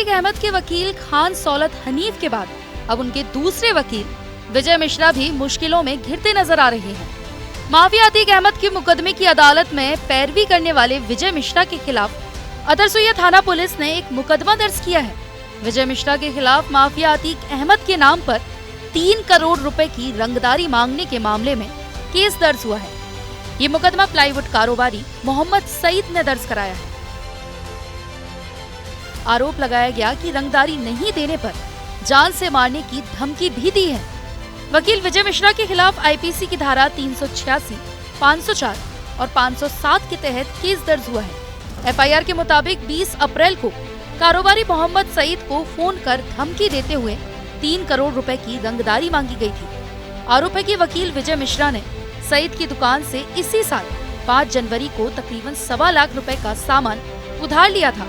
अतीक अहमद के वकील खान सौलत हनीफ के बाद अब उनके दूसरे वकील विजय मिश्रा भी मुश्किलों में घिरते नजर आ रहे हैं। माफिया अतीक अहमद के मुकदमे की अदालत में पैरवी करने वाले विजय मिश्रा के खिलाफ अदरसुइया थाना पुलिस ने एक मुकदमा दर्ज किया है। विजय मिश्रा के खिलाफ माफिया अतीक अहमद के नाम पर 3 करोड़ रुपए की रंगदारी मांगने के मामले में केस दर्ज हुआ है। ये मुकदमा प्लाईवुड कारोबारी मोहम्मद सईद ने दर्ज कराया है। आरोप लगाया गया कि रंगदारी नहीं देने पर जान से मारने की धमकी भी दी है। वकील विजय मिश्रा के खिलाफ आईपीसी की धारा 386, 504 और 507 के तहत केस दर्ज हुआ है। एफआईआर के मुताबिक 20 अप्रैल को कारोबारी मोहम्मद सईद को फोन कर धमकी देते हुए 3 करोड़ रुपए की रंगदारी मांगी गई थी। आरोप है कि वकील विजय मिश्रा ने सईद की दुकान से इसी साल 5 जनवरी को तकरीबन 1.25 लाख रुपए का सामान उधार लिया था,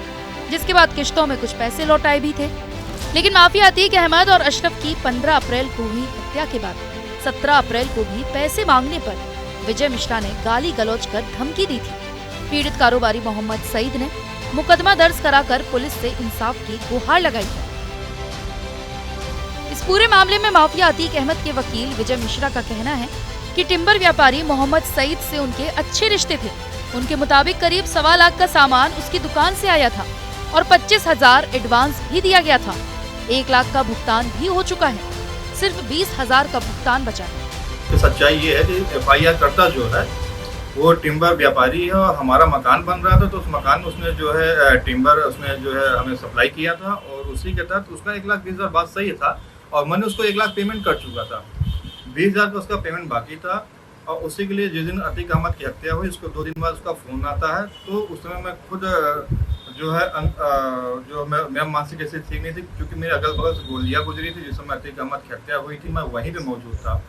जिसके बाद किश्तों में कुछ पैसे लौटाए भी थे। लेकिन माफिया अतीक अहमद और अशरफ की 15 अप्रैल को हुई हत्या के बाद 17 अप्रैल को भी पैसे मांगने पर विजय मिश्रा ने गाली गलौज कर धमकी दी थी। पीड़ित कारोबारी मोहम्मद सईद ने मुकदमा दर्ज कराकर पुलिस से इंसाफ की गुहार लगाई है। इस पूरे मामले में माफिया अतीक अहमद के वकील विजय मिश्रा का कहना है कि टिम्बर व्यापारी मोहम्मद सईद से उनके अच्छे रिश्ते थे। उनके मुताबिक करीब 1.25 लाख का सामान उसकी दुकान से आया था और 25,000 एडवांस भी दिया गया था। 1 लाख का भुगतान भी हो चुका है, सिर्फ 20,000 का भुगतान बचा है। तो सच्चाई ये है कि एफआईआर करता जो है वो टिम्बर व्यापारी है और हमारा मकान बन रहा था, तो उस मकान में उसने जो है टिम्बर उसने जो है हमें सप्लाई किया था और उसी के तहत उसका 1,20,000 बात सही था और मैंने उसको 1 लाख पेमेंट कर चुका था। 20,000 का उसका पेमेंट बाकी था और उसी के लिए जिस दिन अतीक अहमद की हत्या हुई उसको 2 दिन बाद उसका फ़ोन आता है। तो उस समय मैं खुद जो है जो मैं मानसिक स्थिति ठीक नहीं थी, क्योंकि मेरे अगल बगल से गोलियाँ गुजरी थी। जिस समय अतीक अहमद की हत्या हुई थी मैं वहीं पे मौजूद था।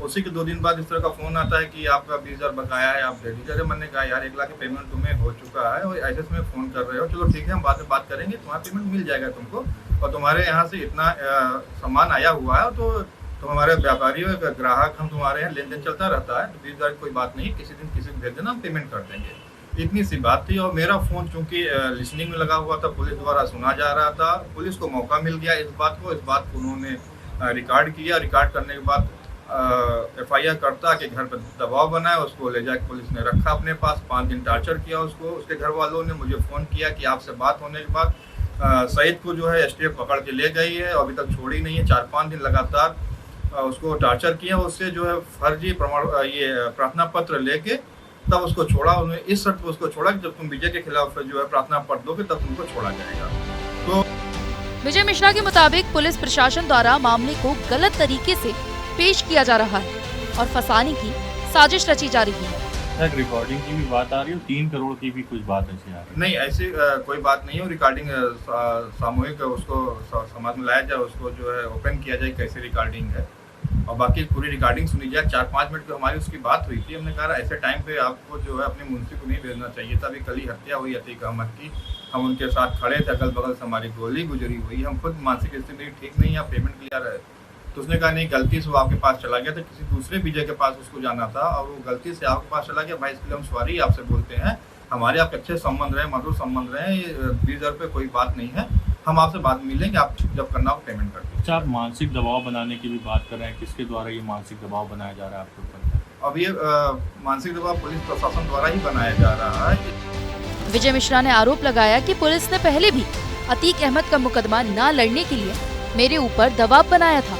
उसी के 2 दिन बाद इस तरह का फ़ोन आता है कि आपका 20,000 बकाया है, आप दे दीजिए। अरे मैंने कहा यार 1 लाख की पेमेंट तुम्हें हो चुका है और ऐसे समय फ़ोन कर रहे हो, चलो ठीक है हम बाद में बात करेंगे, तुम्हारा पेमेंट मिल जाएगा तुमको और तुम्हारे यहाँ से इतना सामान आया हुआ है तो तुम हमारे व्यापारी हो, ग्राहक, हम तुम्हारे यहाँ लेन देन चलता रहता है, तो 20,000 कोई बात नहीं, किसी दिन किसी को भेज देना, हम पेमेंट कर देंगे। इतनी सी बात थी और मेरा फ़ोन चूंकि लिसनिंग में लगा हुआ था, पुलिस द्वारा सुना जा रहा था। पुलिस को मौका मिल गया इस बात को उन्होंने रिकॉर्ड किया। रिकॉर्ड करने के बाद एफआईआर करता के घर पर दबाव बनाया, उसको ले जाकर पुलिस ने रखा अपने पास। 5 दिन टॉर्चर किया उसको। उसके घर वालों ने मुझे फ़ोन किया कि आपसे बात होने के बाद सईद को जो है एसटीएफ पकड़ के ले गई है और अभी तक छोड़ी नहीं है। 4-5 दिन लगातार उसको टॉर्चर किया। उससे जो है फर्जी प्रार्थना पत्र लेके तब उसको छोड़ा। उन्होंने इस शर्त पर उसको छोड़ा कि जब तुम विजय के खिलाफ जो है प्रार्थना पत्र दोगे तब तुमको छोड़ा जाएगा। तो विजय मिश्रा के मुताबिक पुलिस प्रशासन द्वारा मामले को गलत तरीके से पेश किया जा रहा है और फंसाने की साजिश रची जा रही है। रिकॉर्डिंग की भी बात आ रही है, 3 करोड़ की भी कुछ बात ऐसी आ रही है। नहीं, ऐसी कोई बात नहीं है। रिकॉर्डिंग सामूहिक उसको समाज में लाया जाए, उसको जो है ओपन किया जाए कैसे रिकॉर्डिंग है और बाकी पूरी रिकॉर्डिंग सुनी जाए। 4-5 मिनट की हमारी उसकी बात हुई थी। हमने कहा ऐसे टाइम पे आपको जो है अपने मुंशी को नहीं भेजना चाहिए था। अभी कल ही हत्या हुई अतीक अहमद की, हम उनके साथ खड़े थे, अगल बगल से हमारी गोली गुजरी हुई, हम खुद मानसिक स्थिति ठीक नहीं है, आप पेमेंट क्लियर है। तो उसने कहा नहीं, गलती से वो आपके पास चला गया था, किसी दूसरे विजय के पास उसको जाना था और वो गलती से आपके पास चला गया। भाई इसके लिए हम सॉरी आपसे बोलते हैं, हमारे आपके अच्छे संबंध रहे, मधुर संबंध रहे, 20,000 रुपये कोई बात नहीं है, हम आपसे बाद में मिलेंगे, आप जब करना हो पेमेंट कर दीजिए। अच्छा, आप मानसिक दबाव बनाने की भी बात कर रहे हैं, किसके द्वारा ये मानसिक दबाव बनाया जा रहा है आपके ऊपर? अब ये मानसिक दबाव पुलिस प्रशासन द्वारा ही बनाया जा रहा है। विजय मिश्रा ने आरोप लगाया कि पुलिस ने पहले भी अतीक अहमद का मुकदमा न लड़ने के लिए मेरे ऊपर दबाव बनाया था,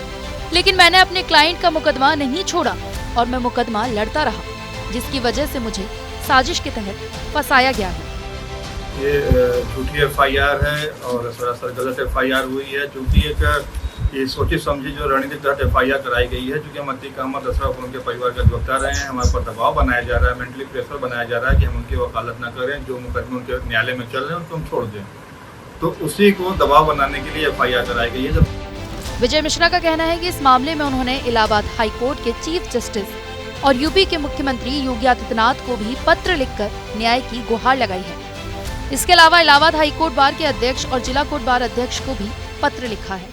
लेकिन मैंने अपने क्लाइंट का मुकदमा नहीं छोड़ा और मैं मुकदमा लड़ता रहा, जिसकी वजह से मुझे साजिश के तहत फंसाया गया है। ये झूठी एफआईआर है और सरासर गलत एफआईआर हुई है, क्योंकि ये सोची समझी जो रणनीति के तहत एफआईआर कराई गई है। क्योंकि हम अतीक अहमद, अशरफ और उनके परिवार के अधिवक्ता रहे हैं, हमारे पर दबाव बनाया जा रहा है, मेंटली प्रेशर बनाया जा रहा है कि हम उनकी वकालत न करें, जो मुकदमे उनके न्यायालय में चल रहे हैं उनको हम छोड़ दें। तो उसी को दबाव बनाने के लिए एफआईआर कराई गई है। विजय मिश्रा का कहना है कि इस मामले में उन्होंने इलाहाबाद हाई कोर्ट के चीफ जस्टिस और यूपी के मुख्यमंत्री योगी आदित्यनाथ को भी पत्र लिखकर न्याय की गुहार लगाई है। इसके अलावा इलाहाबाद हाई कोर्ट बार के अध्यक्ष और जिला कोर्ट बार अध्यक्ष को भी पत्र लिखा है।